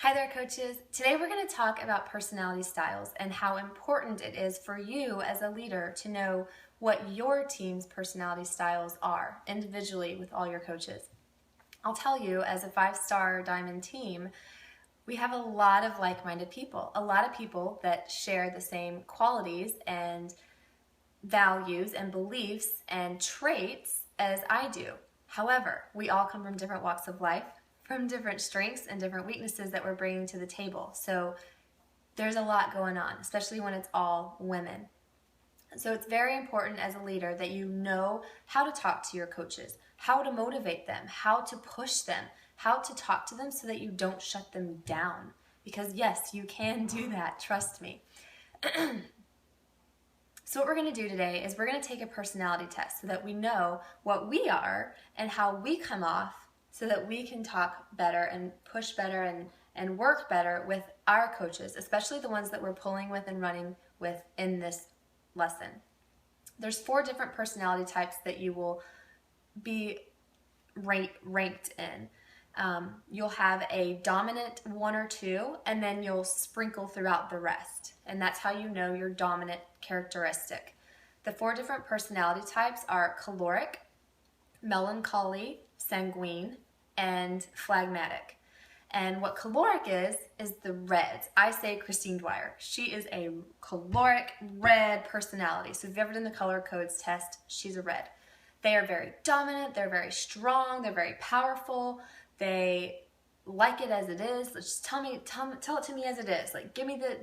Hi there, coaches. Today we're going to talk about personality styles and how important it is for you as a leader to know what your team's personality styles are individually with all your coaches. I'll tell you, as a 5-star diamond team, we have a lot of like-minded people, a lot of people that share the same qualities and values and beliefs and traits as I do. However, we all come from different walks of life, from different strengths and different weaknesses that we're bringing to the table. So there's a lot going on, especially when it's all women. So it's very important as a leader that you know how to talk to your coaches, how to motivate them, how to push them, how to talk to them so that you don't shut them down. Because yes, you can do that, trust me. So what we're going to do today is we're going to take a personality test so that we know what we are and how we come off so that we can talk better and push better and work better with our coaches, especially the ones that we're pulling with and running with in this lesson. There's 4 different personality types that you will be ranked in. You'll have a dominant 1 or 2, and then you'll sprinkle throughout the rest. And that's how you know your dominant characteristic. The 4 different personality types are choleric, melancholy, sanguine, and phlegmatic. And what choleric is the reds. I say Christine Dwyer. She is a choleric red personality. So if you've ever done the color codes test, she's a red. They are very dominant, they're very strong, they're very powerful. They like it as it is. Just tell it to me as it is. Like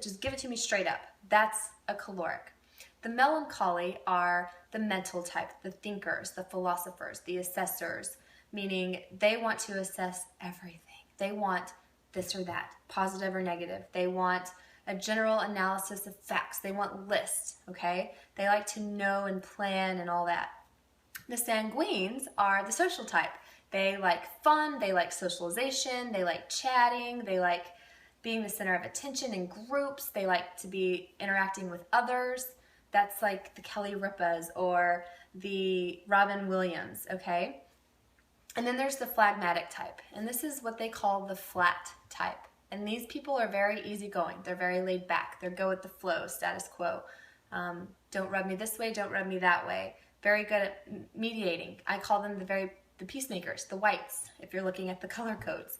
just give it to me straight up. That's a choleric. The melancholy are the mental type, the thinkers, the philosophers, the assessors, meaning they want to assess everything. They want this or that, positive or negative. They want a general analysis of facts. They want lists, okay? They like to know and plan and all that. The sanguines are the social type. They like fun, they like socialization, they like chatting, they like being the center of attention in groups, they like to be interacting with others. That's like the Kelly Ripas or the Robin Williams, okay? And then there's the phlegmatic type, and this is what they call the flat type. And these people are very easygoing. They're very laid back. They're go with the flow, status quo. Don't rub me this way, don't rub me that way. Very good at mediating. I call them the peacemakers, the whites, if you're looking at the color codes,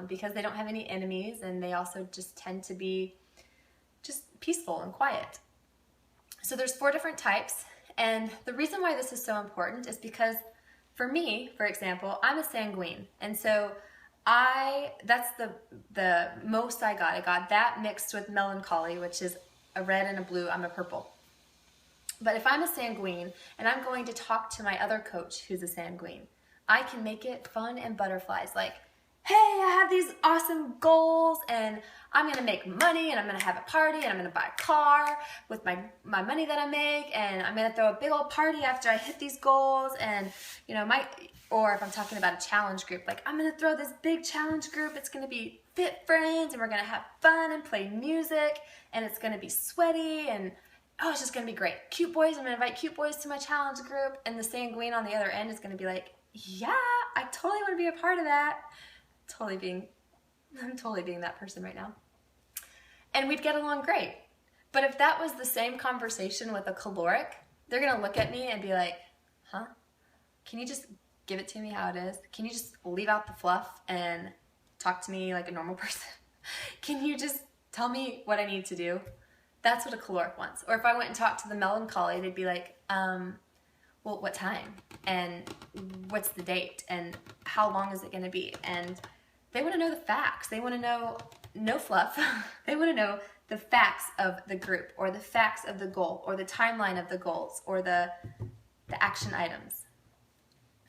because they don't have any enemies, and they also just tend to be just peaceful and quiet. So there's 4 different types, and the reason why this is so important is because for me, for example, I'm a sanguine, and so that's the most I got. I got that mixed with melancholy, which is a red and a blue. I'm a purple. But if I'm a sanguine and I'm going to talk to my other coach who's a sanguine, I can make it fun and butterflies. Like, hey, I have these awesome goals and I'm going to make money and I'm going to have a party and I'm going to buy a car with my money that I make, and I'm going to throw a big old party after I hit these goals. And, or if I'm talking about a challenge group, like I'm going to throw this big challenge group. It's going to be fit friends and we're going to have fun and play music and it's going to be sweaty and oh, it's just going to be great. Cute boys, I'm going to invite cute boys to my challenge group. And the sanguine on the other end is going to be like, yeah, I totally want to be a part of that. I'm totally being that person right now. And we'd get along great. But if that was the same conversation with a choleric, they're going to look at me and be like, huh? Can you just give it to me how it is? Can you just leave out the fluff and talk to me like a normal person? Can you just tell me what I need to do? That's what a choleric wants. Or if I went and talked to the melancholy, they'd be like, well, what time? And what's the date? And how long is it going to be? And they want to know the facts. They want to know no fluff. They want to know the facts of the group or the facts of the goal or the timeline of the goals or the action items.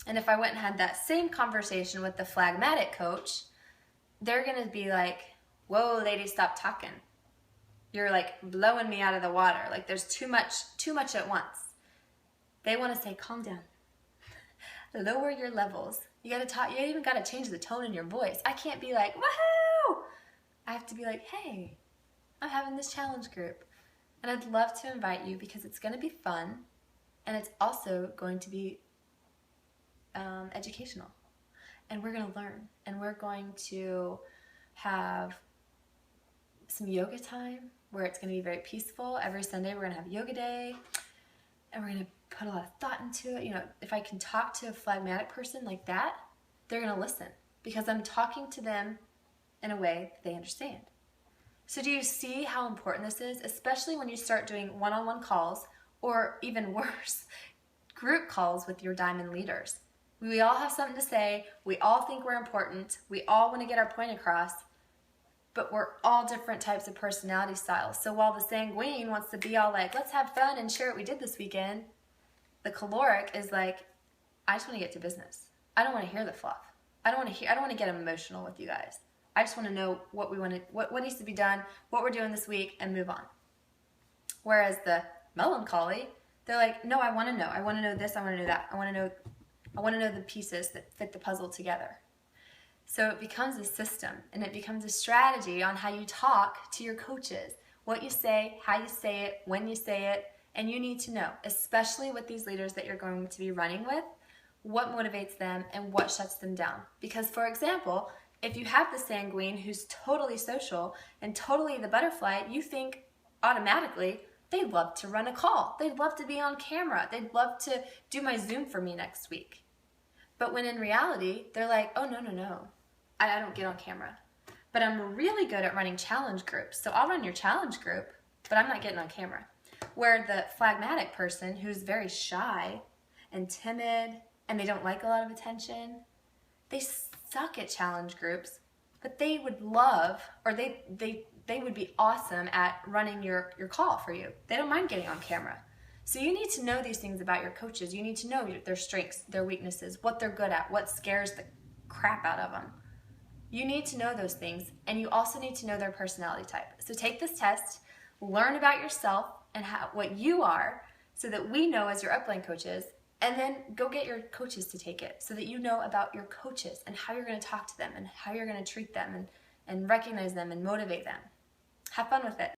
And if I went and had that same conversation with the phlegmatic coach, they're going to be like, whoa, lady, stop talking. You're like blowing me out of the water. Like there's too much at once. They want to say, calm down. Lower your levels. You gotta talk. You even gotta change the tone in your voice. I can't be like, woohoo! I have to be like, hey, I'm having this challenge group, and I'd love to invite you because it's gonna be fun, and it's also going to be educational, and we're gonna learn, and we're going to have some yoga time where it's going to be very peaceful. Every Sunday we're going to have yoga day, and we're going to put a lot of thought into it. You know, if I can talk to a phlegmatic person like that, they're going to listen because I'm talking to them in a way that they understand. So do you see how important this is, especially when you start doing one-on-one calls, or even worse, group calls with your diamond leaders? We all have something to say. We all think we're important. We all want to get our point across, but we're all different types of personality styles. So while the sanguine wants to be all like, let's have fun and share what we did this weekend, the caloric is like, I just want to get to business. I don't want to hear the fluff. I don't want to get emotional with you guys. I just want to know what needs to be done, what we're doing this week, and move on. Whereas the melancholy, they're like, no, I want to know. I want to know this. I want to know that. I want to know the pieces that fit the puzzle together. So it becomes a system, and it becomes a strategy on how you talk to your coaches, what you say, how you say it, when you say it, and you need to know, especially with these leaders that you're going to be running with, what motivates them and what shuts them down. Because, for example, if you have the sanguine who's totally social and totally the butterfly, you think automatically they'd love to run a call. They'd love to be on camera. They'd love to do my Zoom for me next week. But when in reality, they're like, oh, no. I don't get on camera. But I'm really good at running challenge groups. So I'll run your challenge group, but I'm not getting on camera. Where the phlegmatic person who's very shy and timid and they don't like a lot of attention, they suck at challenge groups, but they would love, or they would be awesome at running your call for you. They don't mind getting on camera. So you need to know these things about your coaches. You need to know their strengths, their weaknesses, what they're good at, what scares the crap out of them. You need to know those things, and you also need to know their personality type. So take this test, learn about yourself and what you are, so that we know as your upline coaches, and then go get your coaches to take it so that you know about your coaches and how you're going to talk to them and how you're going to treat them and recognize them and motivate them. Have fun with it.